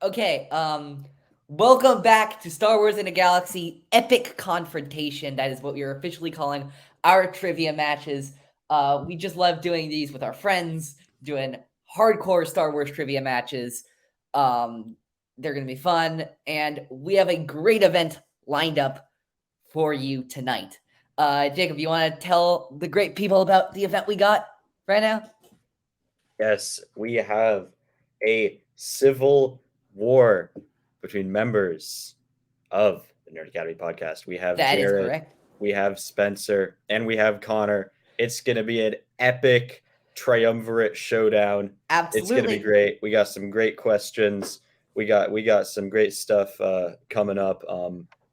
Okay, welcome back to Star Wars in a Galaxy Epic Confrontation. That is what we are officially calling our trivia matches. We just love doing these with our friends, doing hardcore Star Wars trivia matches. They're going to be fun, and we have a great event lined up for you tonight. Jacob, you want to tell the great people about the event we got right now? Yes, we have a civil war between members of the Nerd Academy podcast. We have That is Jared, correct. we have Spencer, and we have Connor. It's going to be an epic triumvirate showdown. Absolutely. It's going to be great. We got some great questions. We got some great stuff coming up.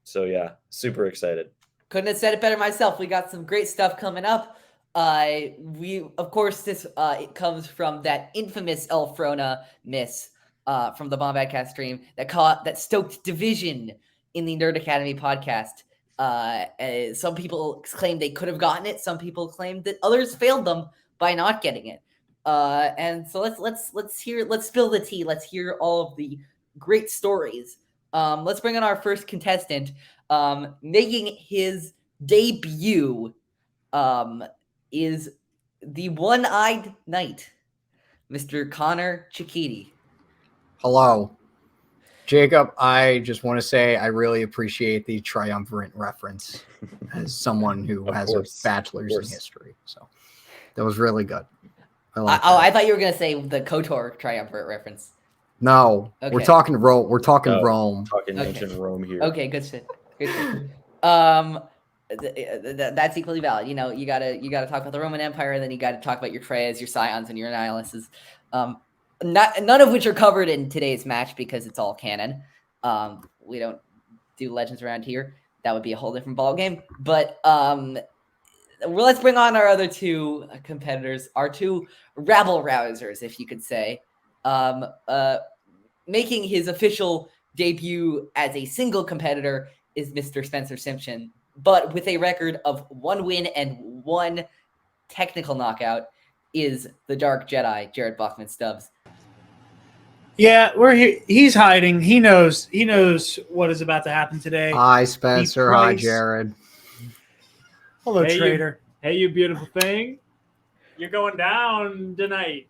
So yeah, super excited. Couldn't have said it better myself. We got some great stuff coming up. We, of course, this it comes from that infamous Elfrona miss from the Bombadcast stream that stoked division in the Nerd Academy podcast. Some people claimed they could have gotten it. Some people claimed that others failed them by not getting it. And so let's spill the tea. Let's hear all of the great stories. Let's bring on our first contestant, making his debut. Is the one-eyed knight, Mr. Connor Chiquiti. Hello. Jacob, I just want to say I really appreciate the triumvirate reference as someone who has a bachelor's in history. So that was really good. I thought you were going to say the KOTOR triumvirate reference. No, okay. We're talking Rome. We're talking Rome. Talking ancient Rome here. Okay, good shit. Good shit. That's equally valid. You know, you gotta talk about the Roman Empire, and then you gotta talk about your Treyas, your Scions, and your Nihilists. None of which are covered in today's match because it's all canon. We don't do legends around here. That would be a whole different ballgame. But let's bring on our other two competitors, our two rabble rousers, if you could say. Making his official debut as a single competitor is Mr. Spencer Simpson, but with a record of 1 win and 1 technical knockout is the Dark Jedi, Jared Bachman-Stubbs. Yeah, we're here. He's hiding. He knows what is about to happen today. Hi, Spencer. Hi, Jared. Hello, traitor. You beautiful thing. You're going down tonight.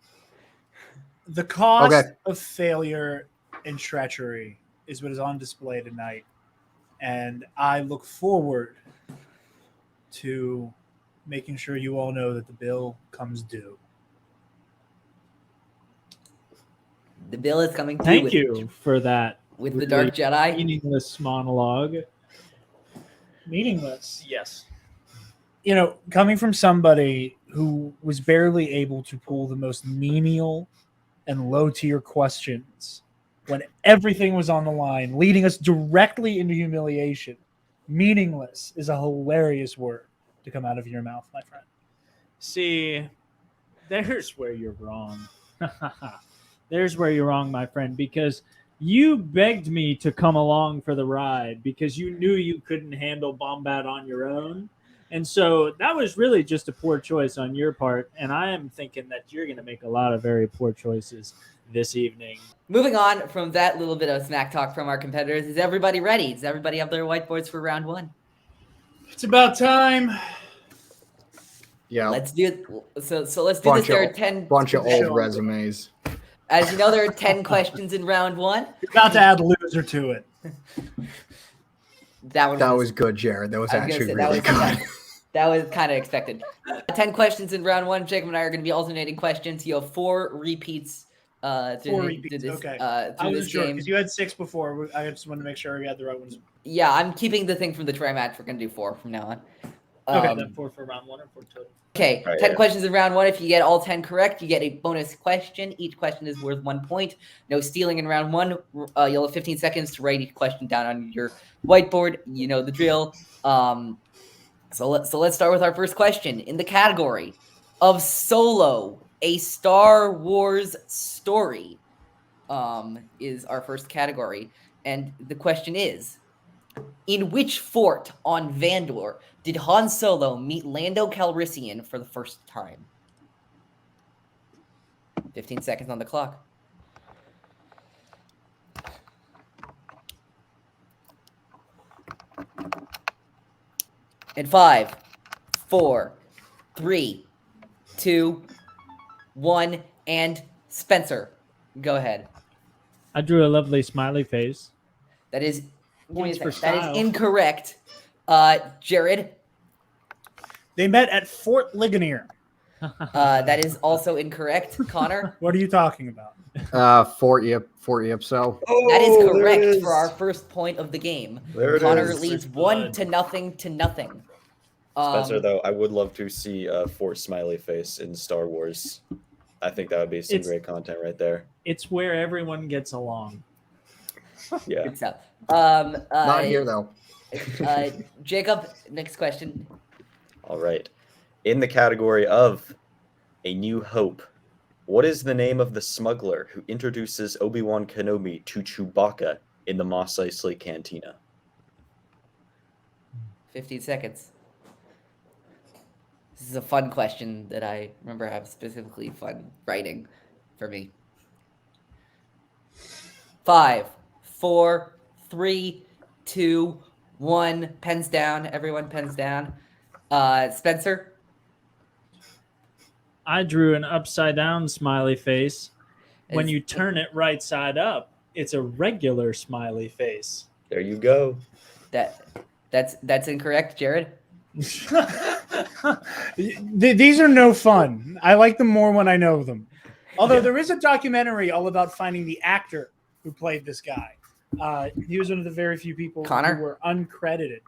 The cost of failure and treachery is what is on display tonight. And I look forward to making sure you all know that the bill comes due. The bill is coming due. Thank you for that. With really the Dark Jedi. Meaningless monologue. Meaningless? Yes. You know, coming from somebody who was barely able to pull the most menial and low-tier questions when everything was on the line, leading us directly into humiliation. Meaningless is a hilarious word to come out of your mouth, my friend. See, there's where you're wrong. There's where you're wrong, my friend, because you begged me to come along for the ride because you knew you couldn't handle Bombad on your own. And so that was really just a poor choice on your part. And I am thinking that you're going to make a lot of very poor choices this evening. Moving on from that little bit of smack talk from our competitors, is everybody ready? Does everybody have their whiteboards for round 1? It's about time. Yeah. Let's do it. So let's do this. There are 10 bunch of old resumes. As you know, there are 10 questions in round 1. You're about to add loser to it. That was good, Jared. That was actually really good. That was kind of expected. 10 questions in round 1. Jacob and I are going to be alternating questions. You have 4 repeats. Okay. I was sure because you had 6 before. I just wanted to make sure we had the right ones. Yeah, I'm keeping the thing from the try match. We're going to do 4 from now on. Okay, then 4 for round 1 or 4 total? Okay, right, 10 questions in round 1. If you get all 10 correct, you get a bonus question. Each question is worth 1 point. No stealing in round 1. You'll have 15 seconds to write each question down on your whiteboard. You know the drill. So let's start with our first question. In the category of Solo, a Star Wars story, is our first category. And the question is, in which fort on Vandor did Han Solo meet Lando Calrissian for the first time? 15 seconds on the clock. In 5, 4, 3, 2, 1, and Spencer, go ahead. I drew a lovely smiley face. That is, give me a Points for second. That style. is incorrect. Jared, They met at Fort Ligonier. that is also incorrect. Connor, What are you talking about? Fort Ipso. that is there it correct is. for our first point of the game. There it Connor is. leads First 1 blood. to nothing to nothing. Spencer, though, I would love to see a Fort Smiley Face in Star Wars. I think that would be some It's- great content right there. It's where everyone gets along. Yeah. Good stuff. Not here though. Jacob, next question. All right. In the category of A New Hope, what is the name of the smuggler who introduces Obi-Wan Kenobi to Chewbacca in the Mos Eisley Cantina? 15 seconds. This is a fun question that I remember have specifically fun writing for me. 5, 4, 3, 2, 1. Pens down. Everyone, pens down. Spencer. I drew an upside down smiley face. When Is- you turn it right side up, it's a regular smiley face. There you go. That's incorrect, Jared. These are no fun. I like them more when I know them. Although Yeah. there is a documentary all about finding the actor who played this guy. He was one of the very few people Connor? who were uncredited.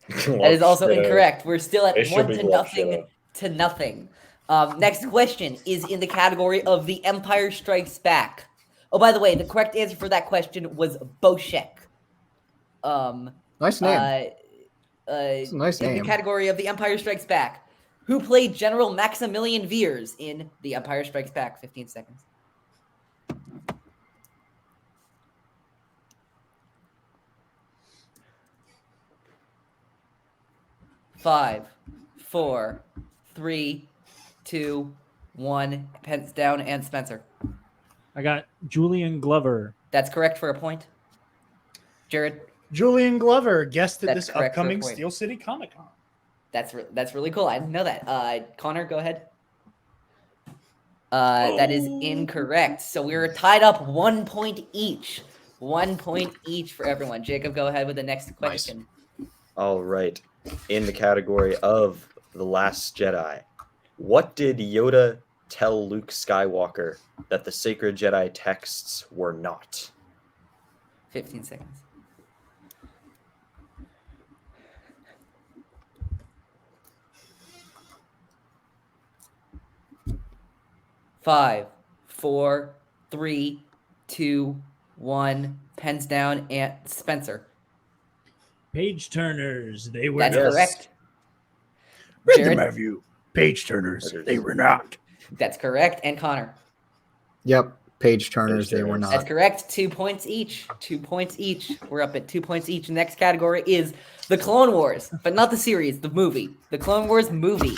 That is also incorrect. We're still at It should 1 be to Glove nothing Show. to nothing. Next question is in the category of The Empire Strikes Back. Oh, by the way, the correct answer for that question was Boshek. Nice name. It's a nice in name. the category of The Empire Strikes Back. Who played General Maximillian Veers in The Empire Strikes Back? 15 seconds. Five, 4, 3, 2, 1. Pens down and Spencer. I got Julian Glover. That's correct for a point. Jared, Julian Glover guest at That's this correct for a upcoming point. Steel City Comic Con. that's really cool. I didn't know that. Connor, go ahead. That is incorrect. So we were tied up 1 point each. 1 point each for everyone. Jacob, go ahead with the next question. All right. In the category of The Last Jedi, what did Yoda tell Luke Skywalker that the sacred Jedi texts were not? 15 seconds. Five, 4, 3, 2, 1. Pens down and Spencer. Page turners. They were That's Yes. correct. Read Jared? them have you. Page turners. They were not. That's correct. And Connor. Yep. Page turners. They were turners. That's not. correct. 2 points each. 2 points each. We're up at 2 points each. Next category is the Clone Wars, but not the series, the movie. The Clone Wars movie.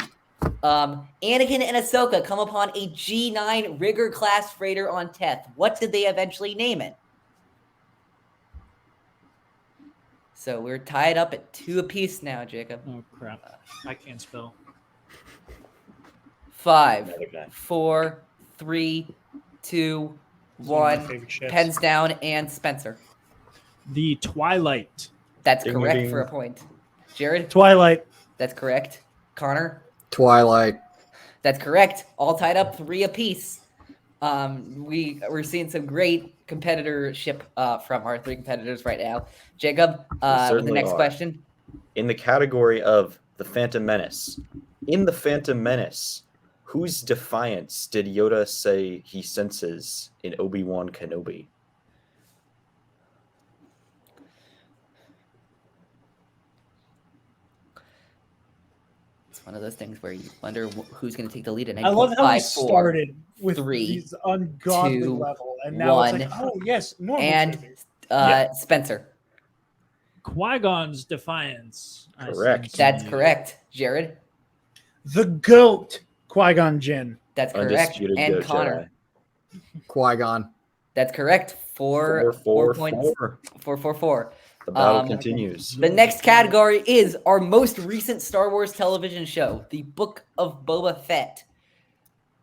Anakin and Ahsoka come upon a G9 Rigger class freighter on Teth. What did they eventually name it? So we're tied up at 2 apiece now, Jacob. Oh crap! I can't spell. 5, Another guy. 4, 3, 2, It's one of my 1. favorite ships. Pens down and Spencer. The Twilight. That's Ding, correct ding. for a point. Jared, Twilight. that's correct. Connor, Twilight. that's correct. All tied up 3 apiece. We're seeing some great competitorship from our 3 competitors right now. Jacob, with the certainly next are. question. In the category of The Phantom Menace, in The Phantom Menace, whose defiance did Yoda say he senses in Obi-Wan Kenobi? It's one of those things where you wonder who's going to take the lead. And I love how we 5, 4, started with 3, these ungodly 2, level, and now it's 1, like, oh yes, normal. and trivia. Spencer. Qui-Gon's defiance. I Correct. sense That's you. correct. Jared, The goat, Qui-Gon Jinn. that's correct. Undisputed And goat Connor, Jedi. Qui-Gon. that's correct. 4 4, 4, points. 4. 4, 4, 4. The battle continues. The next category is our most recent Star Wars television show, The Book of Boba Fett.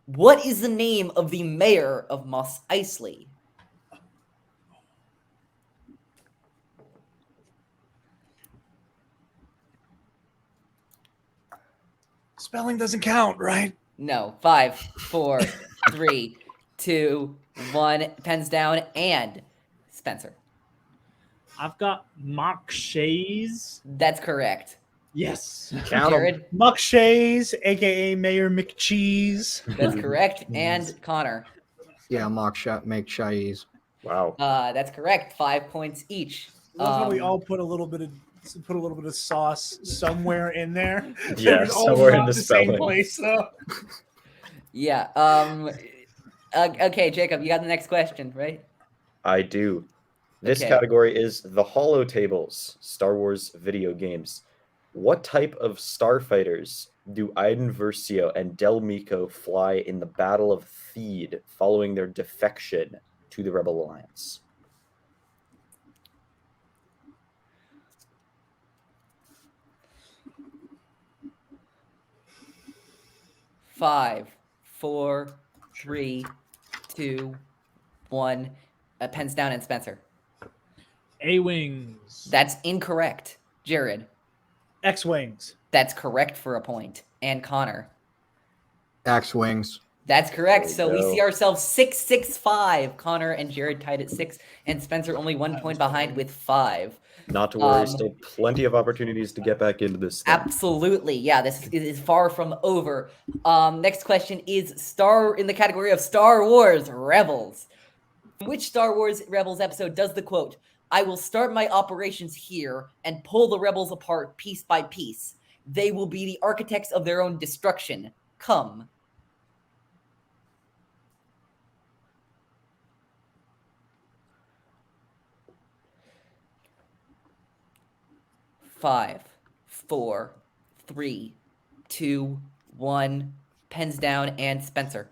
What is the name of the mayor of Mos Eisley? Spelling doesn't count, right? No. 5, 4, 3, 2, 1. Pens down, and Spencer. I've got Mark Shays. That's correct. Yes. Count 'em. Jared. Muckshays, aka Mayor McCheese. That's correct. And Connor. Yeah, make Shais. Wow. That's correct. 5 points each. Love how we all put a little bit of sauce somewhere in there. Yeah, It's all somewhere in not the same spelling. place, though. Yeah. Okay, Jacob, you got the next question, right? I do. This Okay. category is the Holotables, Star Wars video games. What type of starfighters do Iden Versio and Del Meeko fly in the Battle of Theed following their defection to the Rebel Alliance? Five, 4, 3, 2, 1. Pens down, and Spencer. A-Wings. That's incorrect. Jared. X-Wings. That's correct for a point. And Connor. X-Wings. That's correct. There So we we go. see ourselves 6-6-5. Connor and Jared tied at 6, and Spencer only 1 point behind with 5. Not to worry, still plenty of opportunities to get back into this thing. Absolutely. Yeah, this is far from over. Next question is in the category of Star Wars Rebels. Which Star Wars Rebels episode does the quote, "I will start my operations here and pull the rebels apart piece by piece. They will be the architects of their own destruction. Come." Five, 4, 3, 2, 1. Pens down, and Spencer.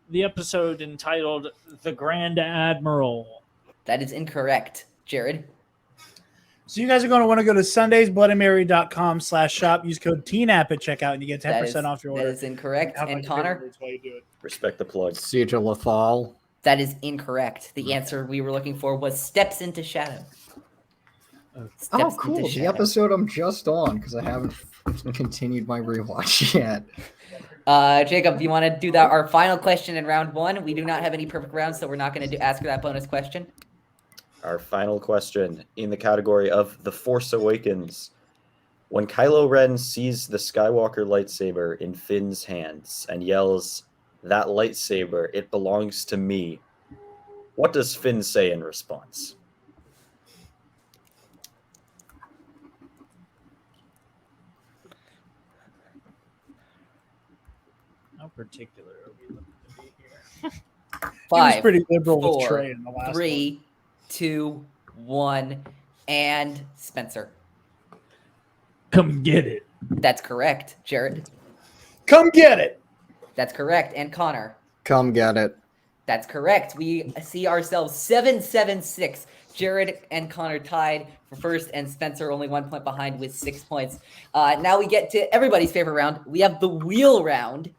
The episode entitled The Grand Admiral. That is incorrect. Jared. So you guys are going to want to go to sundaysbloodandmary.com/shop. Use code TNAP at checkout, and you get 10% off your That order. is incorrect. Have And my Connor. favorites while you do it. Respect the plug. Siege of Lothal. That is incorrect. The answer we were looking for was Steps into Shadow. Steps Oh, into cool. The Shadow. episode I'm just on because I haven't continued my rewatch yet. Jacob, do you want to do that? Our final question in round 1. We do not have any perfect rounds, so we're not going to ask that bonus question. Our final question in the category of The Force Awakens. When Kylo Ren sees the Skywalker lightsaber in Finn's hands and yells, "That lightsaber, it belongs to me," what does Finn say in response? How particular are we looking to be here? He was 5, pretty liberal with 4, Trey in the last 3, 2, 1, and Spencer. Come get it. That's correct. Jared. one. Come get it. That's correct. And Connor. Come get it. That's correct. We see ourselves 7-7-6. Jared and Connor tied for first, and Spencer only 1 point behind with 6 points. Now we get to everybody's favorite round. We have the wheel round.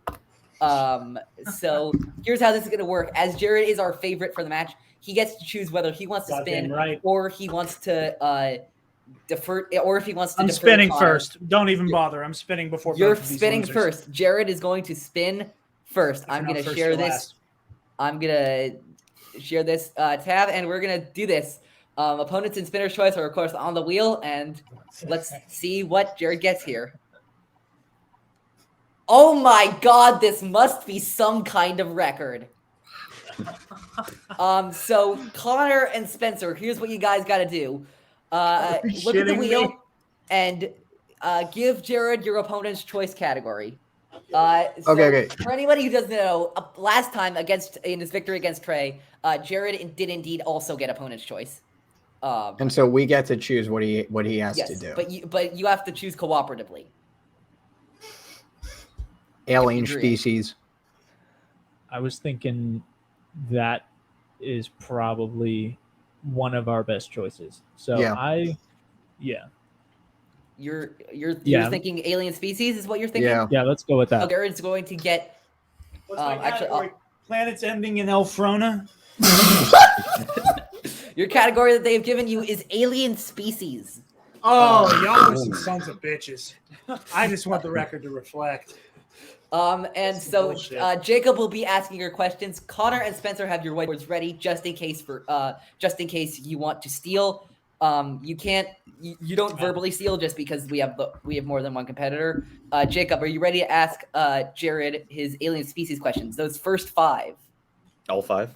So here's how this is going to work. As Jared is our favorite for the match, he gets to choose whether he wants to Goddamn spin right. or he wants to defer, or if he wants to I'm defer spinning Connor. first. Don't even bother. I'm spinning before You're both of these spinning losers. first. Jared is going to spin first. If I'm you're going not to first, share you're this. last. I'm going to share this tab, and we're going to do this. Opponents and spinner's choice are, of course, on the wheel, and let's see what Jared gets here. Oh my god, this must be some kind of record. So Connor and Spencer, here's what you guys got to do. Look at the shitting wheel me? and give Jared your opponent's choice category. Okay. For anybody who doesn't know, last time in his victory against Trey, Jared did indeed also get opponent's choice. And so we get to choose what he has yes, to do. but you have to choose cooperatively. Alien agree. species. I was thinking that is probably one of our best choices. So Yeah. You're Yeah. thinking alien species is what you're thinking? Yeah. yeah, let's go with that. Okay, Jared's going to get What's my actually, category? Planets ending in Elfrona. your category that they've given you is alien species. Oh, y'all are some sons of bitches. I just want the record to reflect. And Some so bullshit. Jacob will be asking your questions. Connor and Spencer have your whiteboards ready just in case you want to steal. You can't you don't verbally steal just because we have more than one competitor. Jacob, are you ready to ask Jared his alien species questions? Those first 5. All 5?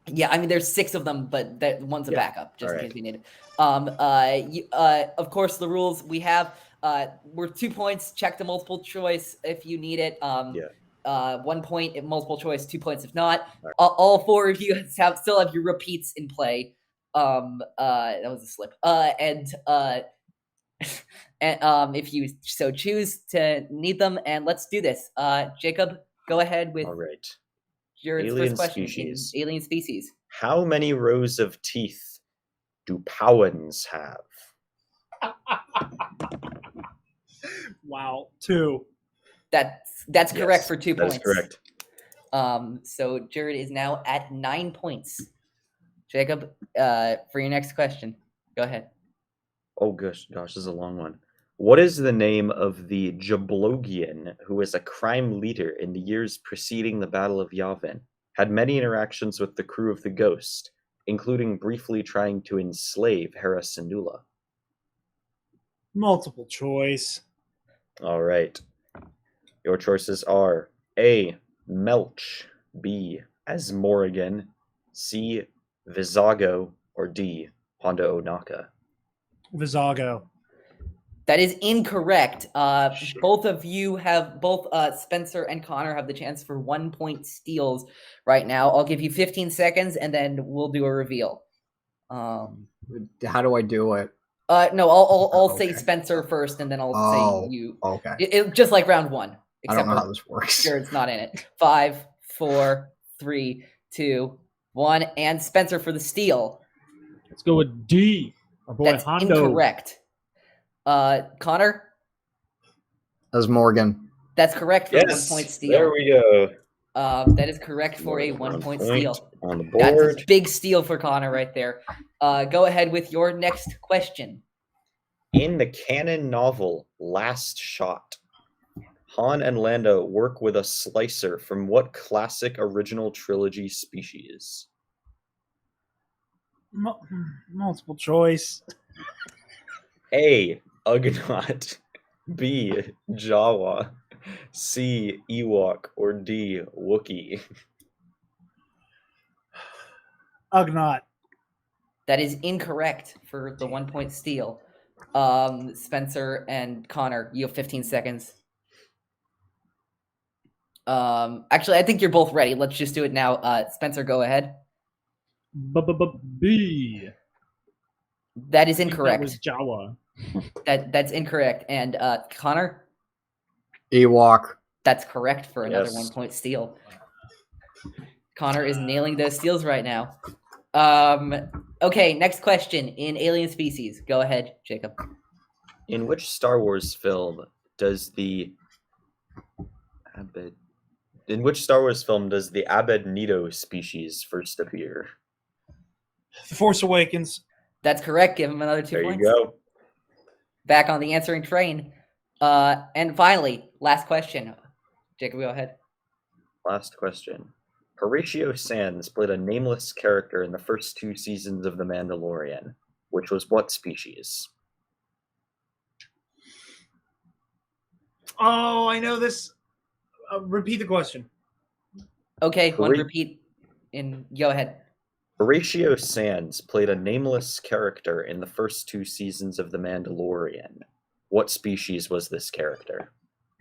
Yeah, I mean there's 6 of them, but that one's a backup just in case we need it. Of course, the rules we have we're 2 points. Check the multiple choice if you need it. 1 point if multiple choice, 2 points if not. Right. All 4 of you still have your repeats in play. That was a slip. And if you so choose to need them, and let's do this. Jacob, go ahead with All right. Jared's Alien first question species. in alien species. How many rows of teeth do Paulans have? Wow. 2. That's correct Yes, for 2 that points. is correct. So Jared is now at 9 points. Jacob, for your next question, go ahead. Oh gosh, this is a long one. What is the name of the Jablogian who was a crime leader in the years preceding the Battle of Yavin? Had many interactions with the crew of the Ghost, including briefly trying to enslave Hera Syndulla. Multiple choice. All right. Your choices are A. Melch, B. Asmorigan, C. Visago, or D. Honda Onaka. Visago. That is incorrect. Both of you have Spencer and Connor have the chance for 1 point steals right now. I'll give you 15 seconds and then we'll do a reveal. How do I do it? No, I'll say Okay. Spencer first and then I'll say you. Okay. It just like round 1. I don't know for how this works. Jared's not in it. 5, 4, 3, 2, 1, and Spencer for the steal. Let's go with D. Our boy That's Hondo. incorrect. Connor? As Morgan. That's correct for a 1 point steal. There we go. That is correct for a 1 point steal. On the That's board. a big steal for Connor right there. Go ahead with your next question. In the canon novel Last Shot, Han and Lando work with a slicer from what classic original trilogy species? Multiple choice. A. Ugnaught, B. Jawa, C. Ewok, or D. Wookiee. Ugnaught. That is incorrect for the 1 point steal. Spencer and Connor, you have 15 seconds. Actually, I think you're both ready. Let's just do it now. Spencer, go ahead. B. That is I think incorrect. That was Jawa. That's incorrect. And Connor, Ewok. that's correct for another Yes. 1 point steal. Connor is nailing those steals right now. Okay, next question in alien species. Go ahead, Jacob. In which Star Wars film does the Abednito species first appear? The Force Awakens. That's correct. Give him another 2 There points. you go. Back on the answering train. And finally, last question. Jacob, go ahead. Last question. Horatio Sanz played a nameless character in the first 2 seasons of The Mandalorian, which was what species? Oh, I know this. Repeat the question. Okay, one Hora- repeat. Go ahead. Horatio Sanz played a nameless character in the first 2 seasons of The Mandalorian. What species was this character?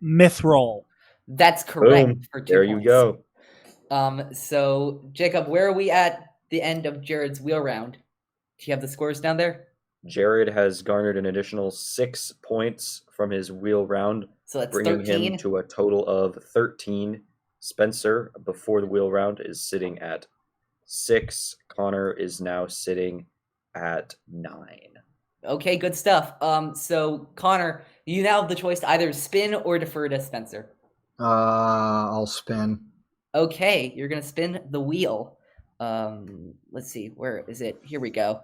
Mithril. That's correct Boom. for 2 There points. you go. So Jacob, where are we at the end of Jared's wheel round? Do you have the scores down there? Jared has garnered an additional 6 points from his wheel round, So that's bringing 13. him to a total of 13. Spencer, before the wheel round, is sitting at 6. Connor is now sitting at 9. Okay, good stuff. So Connor, you now have the choice to either spin or defer to Spencer. I'll spin. Okay, you're gonna spin the wheel. Let's see, where is it? Here we go.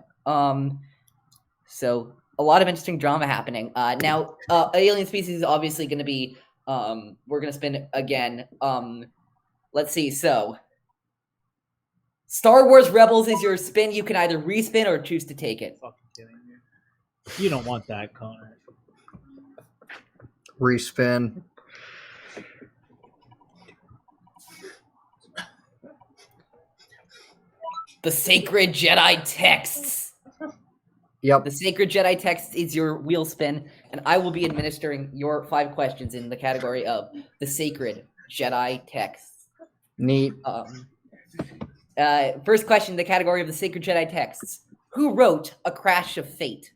So a lot of interesting drama happening. Now, alien species is obviously gonna be. We're gonna spin again. Let's see. So, Star Wars Rebels is your spin. You can either respin or choose to take it. Fucking kidding me. You don't want that, Connor. Respin. The Sacred Jedi Texts. Yep. The Sacred Jedi Text is your wheel spin, and I will be administering your 5 questions in the category of the Sacred Jedi Texts. Neat. First question, the category of the Sacred Jedi Texts. Who wrote A Crash of Fate?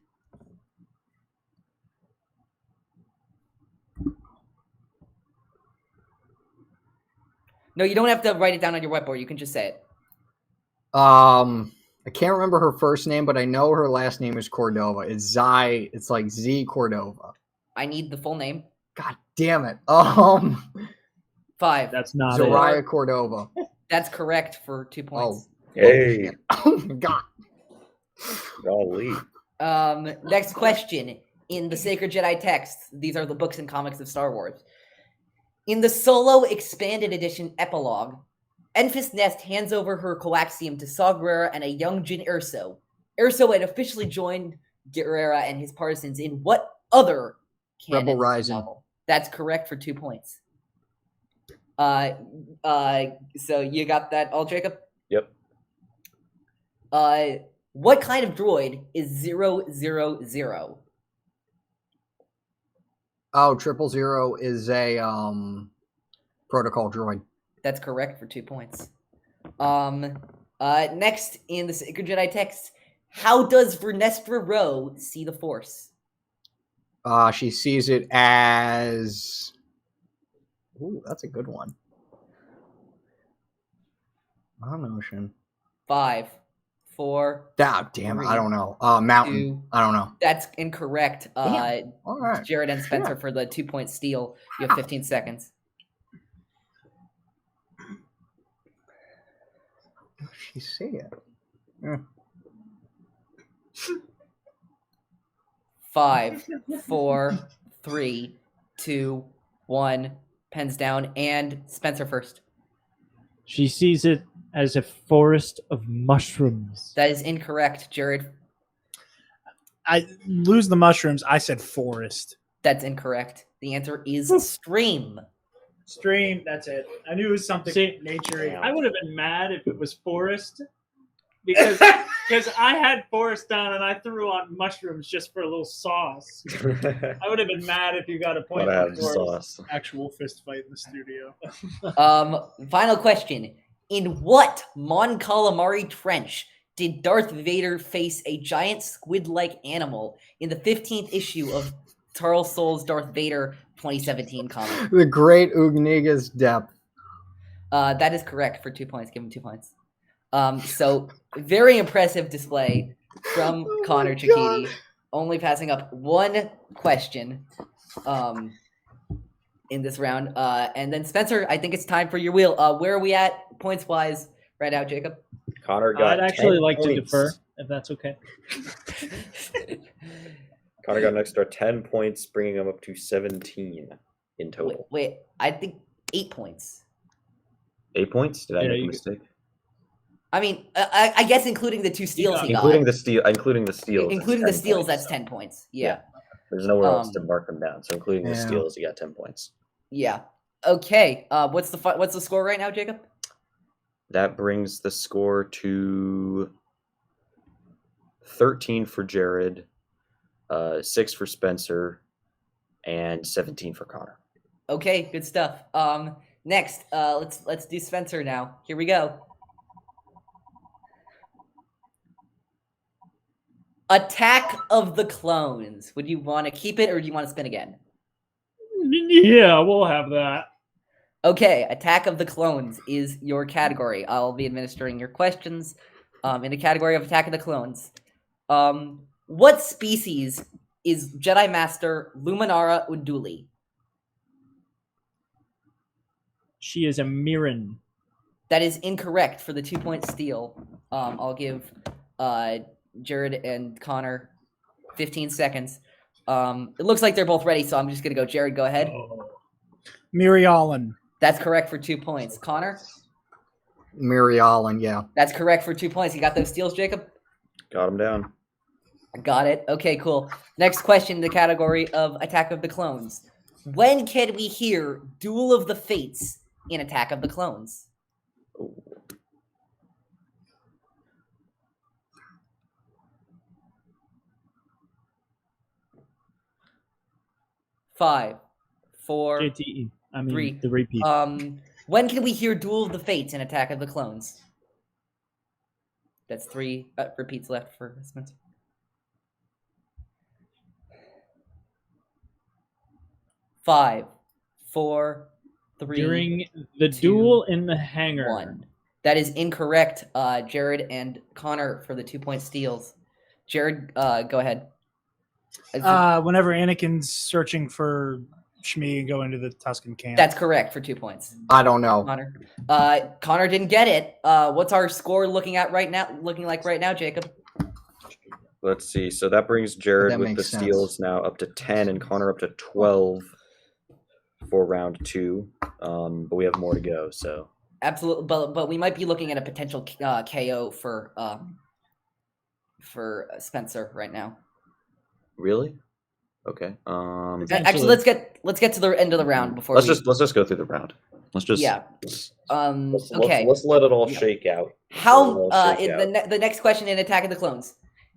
No, you don't have to write it down on your whiteboard. You can just say it. I can't remember her first name, but I know her last name is Cordova. It's It's like Z Cordova. I need the full name. God damn it. 5. That's not Zariah Cordova. That's correct for 2 points. Hey, Oh my god. golly. Next question. In the Sacred Jedi Texts, these are the books and comics of Star Wars. In the Solo Expanded Edition epilogue, Enfys Nest hands over her coaxium to Saw Gerrera and a young Jyn Erso. Erso had officially joined Gerrera and his partisans in what other canon Rebel Rising. novel? That's correct for 2 points. So you got that all, Jacob? Yep. What kind of droid is 000? Oh, 000 is a protocol droid. That's correct for 2 points. Next in the Sacred Jedi Text, how does Vernestra Rowe see the Force? She sees it as. Ooh, that's a good one. Notion. 5, 4. Ah, damn it. I 3, don't know. Mountain. 2. I don't know. That's incorrect. Damn. All right. Jared and Spencer for the 2-point steal. You have 15 seconds. Does she see it? 5, 4, 3, 2, 1. Pens down. And Spencer first. She sees it as a forest of mushrooms. That is incorrect, Jared. I lose the mushrooms. I said forest. That's incorrect. The answer is stream. Stream. That's it. I knew it was something See, nature. I would have been mad if it was forest because I had forest down and I threw on mushrooms just for a little sauce. I would have been mad if you got a point. Gotta have for forest. sauce. Actual fist fight in the studio. Final question. In what Mon Calamari trench did Darth Vader face a giant squid-like animal in the 15th issue of Charles Soule's Darth Vader 2017 comic? The Great Oogniga's Depth. That is correct for 2 points. Give him 2 points. So very impressive display from Connor Chikiti, only passing up 1 question in this round. And then Spencer, I think it's time for your wheel. Where are we at points wise right now, Jacob? Connor got I'd actually 10 like points. to defer if that's okay. Connor got an extra 10 points, bringing him up to 17 in total. Wait, I think 8 points. 8 points? Did I Yeah, make a you- mistake? I mean, I guess including the 2 steals he got. Including the steals. Including the 10 steals, points. that's 10 points. Yeah. There's nowhere else to mark them down. So including the Yeah. steals, you got 10 points. Yeah. Okay. What's the score right now, Jacob? That brings the score to 13 for Jared, 6 for Spencer, and 17 for Connor. Okay, good stuff. Next, let's do Spencer now. Here we go. Attack of the Clones. Would you want to keep it or do you want to spin again? Yeah, we'll have that. Okay, Attack of the Clones is your category. I'll be administering your questions in the category of Attack of the Clones. What species is Jedi Master Luminara Unduli? She is a Mirren. That is incorrect for the 2-point steal. I'll give Jared and Connor 15 seconds. It looks like they're both ready, so I'm just going to go. Jared, go ahead. Mirialan. That's correct for 2 points. Connor? Mirialan, yeah. That's correct for 2 points. You got those steals, Jacob? Got him down. Got it. Okay, cool. Next question in the category of Attack of the Clones. When can we hear Duel of the Fates in Attack of the Clones? Ooh. Five, four, JTE. I mean, 3. the repeat. When can we hear Duel of the Fates in Attack of the Clones? That's 3 repeats left for Spencer. 5, 4, 3. During the 2, duel in the hangar. 1. That is incorrect, Jared and Connor, for the 2-point steals. Jared, go ahead. Whenever Anakin's searching for Shmi and go into the Tusken camp. That's correct for 2 points. I don't know. Connor. Connor didn't get it. What's our score looking like right now, Jacob? Let's see. So that brings Jared That with the makes sense. steals now up to 10 and Connor up to 12 for round 2. But we have more to go. So Absolutely, but we might be looking at a potential KO for Spencer right now. really, okay. Actually, let's get to the end of the round before Let's just go through the round. Let's just yeah. Okay. Let's let it all shake out. How Let it all shake out. the next question in Attack of the Clones?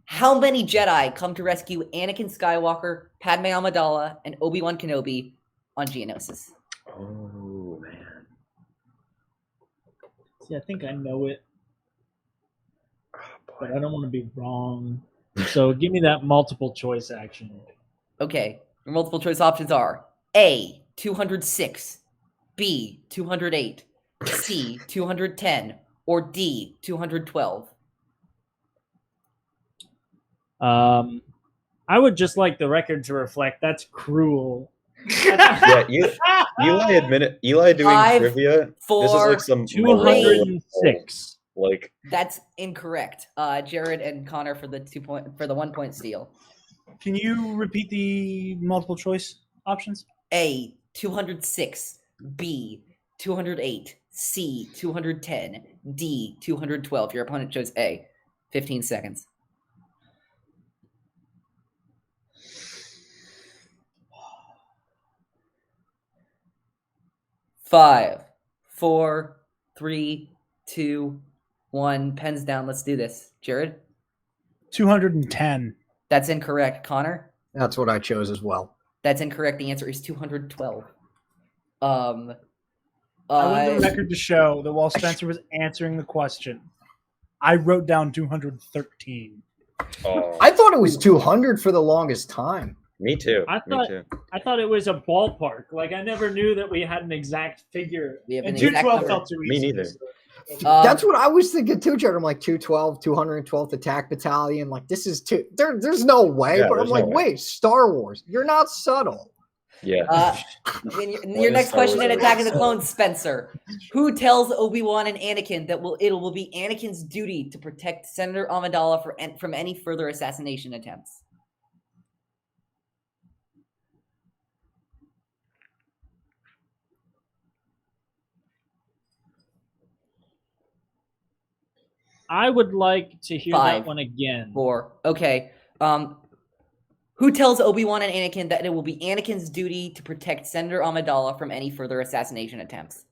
How many Jedi come to rescue Anakin Skywalker, Padme Amidala, and Obi-Wan Kenobi on Geonosis? Oh man. See, I think I know it, Oh, but boy. I don't want to be wrong. So give me that multiple choice action. Okay, your multiple choice options are A, 206, B, 208, C, 210, or D, 212. I would just like the record to reflect that's cruel. Yeah, Eli doing 5, trivia. 4, This is like some 206. like That's incorrect. Jared and Connor for the 1-point steal. Can you repeat the multiple choice options? A, 206, B, 208, C, 210, D, 212. Your opponent chose A. 15 seconds. 5, 4, 3, 2, 1. Pens down. Let's do this. Jared? 210. That's incorrect. Connor? That's what I chose as well. That's incorrect. The answer is 212. I want the record to show that while Spencer was answering the question, I wrote down 213. oh, I thought it was 200 for the longest time. me too. I Me thought- too. I thought it was a ballpark. Like I never knew that we had an exact figure. We have And an exact 212 number. felt too Me easy. neither. That's what I was thinking too, Jared. I'm like 212, 212th Attack Battalion. Like this is there's no way. Yeah, but I'm there's like, no way. wait, Star Wars. You're not subtle. Yeah. In your What next is Star question in Wars? Attack of the Clones, Spencer. Who tells Obi-Wan and Anakin that it will be Anakin's duty to protect Senator Amidala from any further assassination attempts? I would like to hear 5, that one again. 4. Okay. Who tells Obi-Wan and Anakin that it will be Anakin's duty to protect Senator Amidala from any further assassination attempts?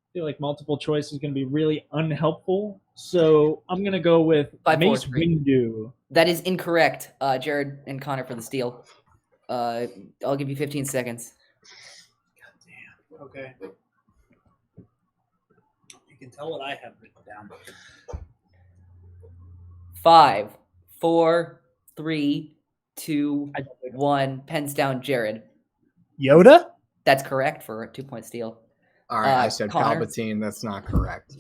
I feel like multiple choice is going to be really unhelpful. So I'm going to go with 5, 4, Mace 3. Windu. That is incorrect. Jared and Connor for the steal. I'll give you 15 seconds. Okay. You can tell what I have written down. 5, 4, 3, 2, 1. Pens down, Jared. Yoda? That's correct for a 2-point steal. All right, I said Connor? Palpatine. That's not correct.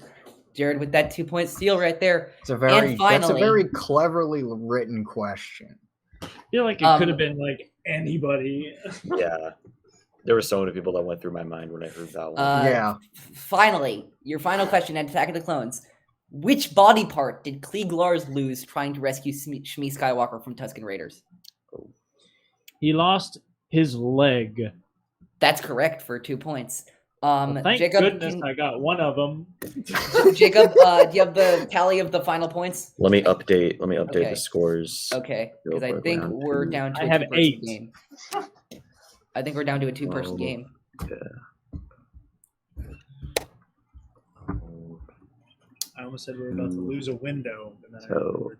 Jared with that 2-point steal right there. It's a very And finally- that's a very cleverly written question. I feel like it could have been like anybody. Yeah. There were so many people that went through my mind when I heard that one. Yeah. Finally, your final question at Attack of the Clones. Which body part did Klieg Lars lose trying to rescue Shmi Skywalker from Tusken Raiders? He lost his leg. That's correct for 2 points. Well, thank Jacob, goodness I got one of them. Jacob, do you have the tally of the final points? Let me update Okay. the scores. Okay, Real because I quick, think round we're two. down to I a have 2-person 8. game. I think we're down to a 2-person game. I almost said we were about to lose a window. But then So-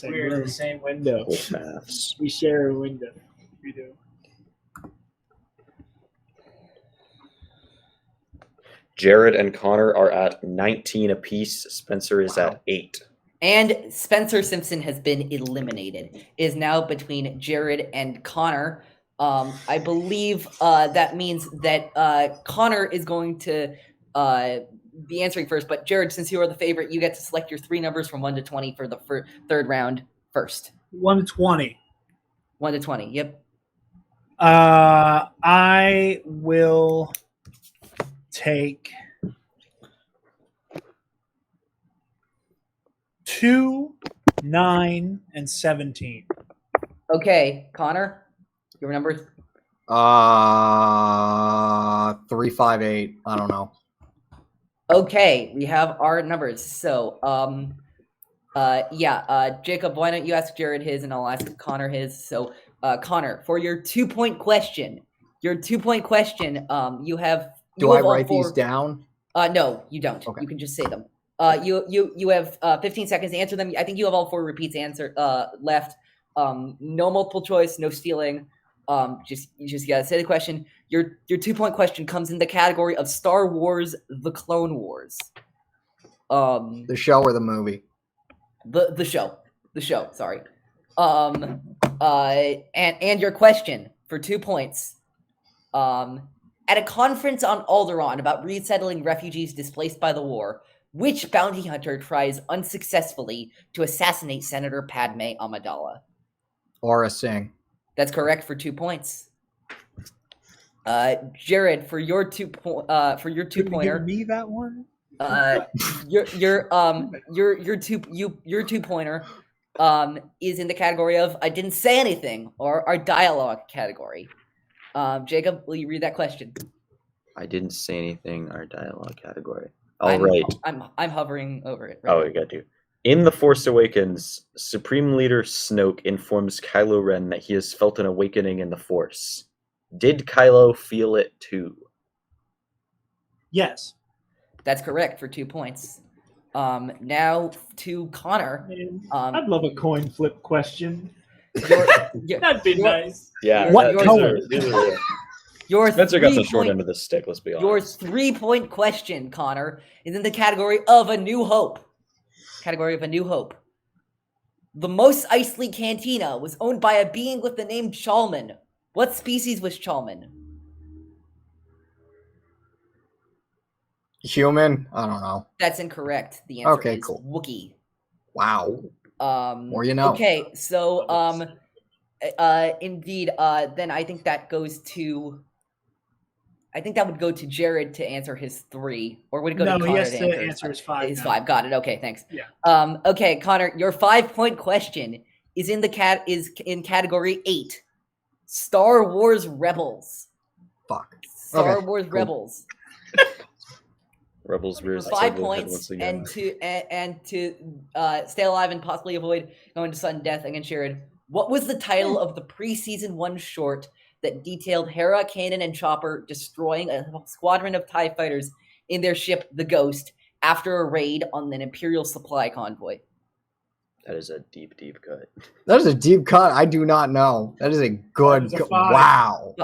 We're in the same window. Hold maths. We share a window. We do. Jared and Connor are at 19 apiece. Spencer is at 8. And Spencer Simpson has been eliminated. It is now between Jared and Connor. I believe that means that Connor is going to be answering first. But Jared, since you are the favorite, you get to select your 3 numbers from 1 to 20 for the third round first. 1 to 20. 1 to 20. Yep. I will take 2, 9, and 17. Okay, Connor, your numbers. 358. I don't know. Okay, we have our numbers. So, Jacob, why don't you ask Jared his, and I'll ask Connor his. So, Connor, for your 2-point question, you have. Do I write these down? No, you don't. Okay. You can just say them. You have 15 seconds to answer them. I think you have all 4 repeats left. No multiple choice, no stealing. You just gotta say the question. Your 2-point question comes in the category of Star Wars: The Clone Wars. The show or the movie? The show. Sorry. And your question for 2 points. At a conference on Alderaan about resettling refugees displaced by the war, which bounty hunter tries unsuccessfully to assassinate Senator Padme Amidala? Aura Singh. That's correct for 2 points. Jared, for your 2-pointer, Me that one. your 2-pointer is in the category of I didn't say anything, or our dialogue category. Jacob, will you read that question? I didn't say anything. Our dialogue category. I'm right. hovering over it. Oh, you got to. In The Force Awakens, Supreme Leader Snoke informs Kylo Ren that he has felt an awakening in the Force. Did Kylo feel it too? Yes. That's correct for 2 points. Now to Connor. I'd love a coin flip question. Your That'd be nice. Yeah. What color? Your Spencer got the short 3-point end of the stick, let's be Your honest. 3-point question, Connor, is in the category of A New Hope. The Mos Eisley Cantina was owned by a being with the name Chalman. What species was Chalman? Human? I don't know. That's incorrect. The answer Okay, is cool. Wookiee. Wow. More you know. Okay, so indeed, then I think that goes to. I think that would go to Jared to answer his 3, or would it go to Connor he has to answer answer his 5. His now. 5. Got it. Okay, thanks. Yeah. Okay, Connor, your 5-point question is in category 8. Star Wars Rebels. Fuck. Star Okay, Wars cool. Rebels. Rebels rears 5 its ugly head points, once again. and to stay alive and possibly avoid going to sudden death against Jared. What was the title of the preseason 1 short that detailed Hera, Kanan, and Chopper destroying a squadron of TIE fighters in their ship, the Ghost, after a raid on an Imperial supply convoy? That is a deep, deep cut. That is a deep cut. I do not know. That is a good. That is a 5. Wow.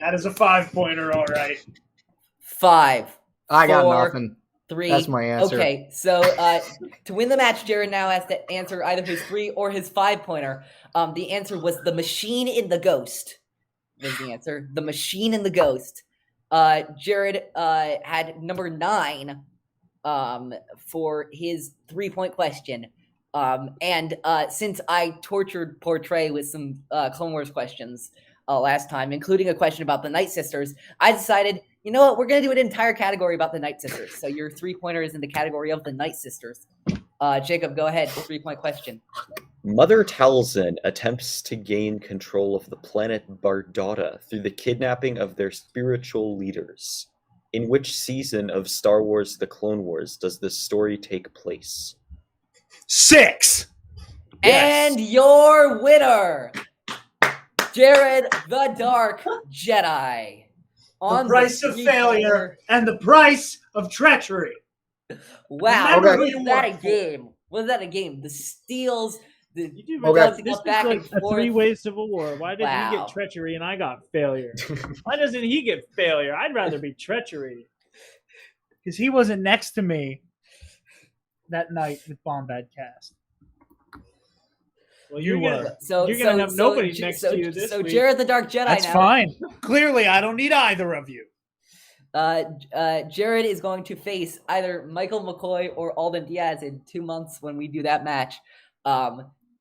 That is a 5-pointer, all right. 5. I got 4, nothing. 3. That's my answer. Okay, so to win the match, Jared now has to answer either his 3 or his 5-pointer. The answer was the machine in the ghost. Was the answer the machine in the ghost? Jared had number 9 for his 3-point question. And since I tortured Portray with some Clone Wars questions last time, including a question about the Nightsisters, I decided, you know what, we're going to do an entire category about the Nightsisters. So your 3-pointer is in the category of the Nightsisters. Jacob, go ahead. 3-point question. Mother Talzin attempts to gain control of the planet Bardotta through the kidnapping of their spiritual leaders. In which season of Star Wars The Clone Wars does this story take place? 6. Yes. And your winner, Jared the Dark Jedi. The price of failure and the price of treachery. Wow, Remember who was you that a work for. game? Was that a game? The steals, the You do Okay. realize bouncing this up is back and like a forth. 3-way civil war. Why did he Wow. get treachery and I got failure? Why doesn't he get failure? I'd rather be treachery. Because he wasn't next to me that night with Bombad Cast. Well, You were. You're gonna have nobody next to you this so week. Jared the Dark Jedi That's now. fine. Clearly, I don't need either of you. Jared is going to face either Michael McCoy or Alden Diaz in 2 months when we do that match.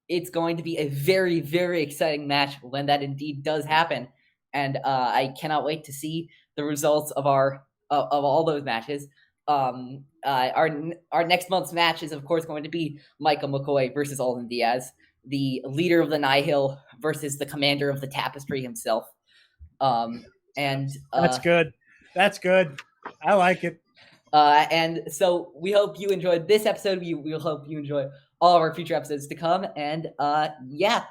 It's going to be a very, very exciting match when that indeed does happen, and I cannot wait to see the results of our of all those matches. Our next month's match is of course going to be Michael McCoy versus Alden Diaz, the leader of the Nihil versus the commander of the Tapestry himself. And That's good. That's good. I like it. and so we hope you enjoyed this episode. We hope you enjoy all of our future episodes to come. And yeah,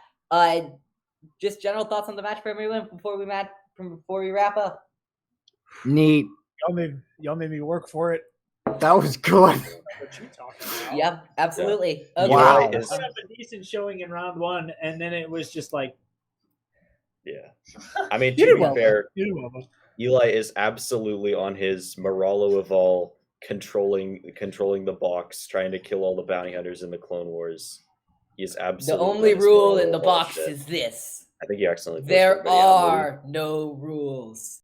just general thoughts on the match for everyone before we wrap up. Neat. Y'all made me work for it. That was good. What you talking about? Yeah, absolutely. Okay. Wow. I put up a decent showing in round 1, and then it was just like, Yeah. I mean, You to did be well. fair, You did well, bud. Eli is absolutely on his Moralo Eval controlling the box, trying to kill all the bounty hunters in the Clone Wars. He is The absolutely only on his rule Moralo in the Eval box shit. is this: I think you accidentally. there posted, but yeah, are no rules.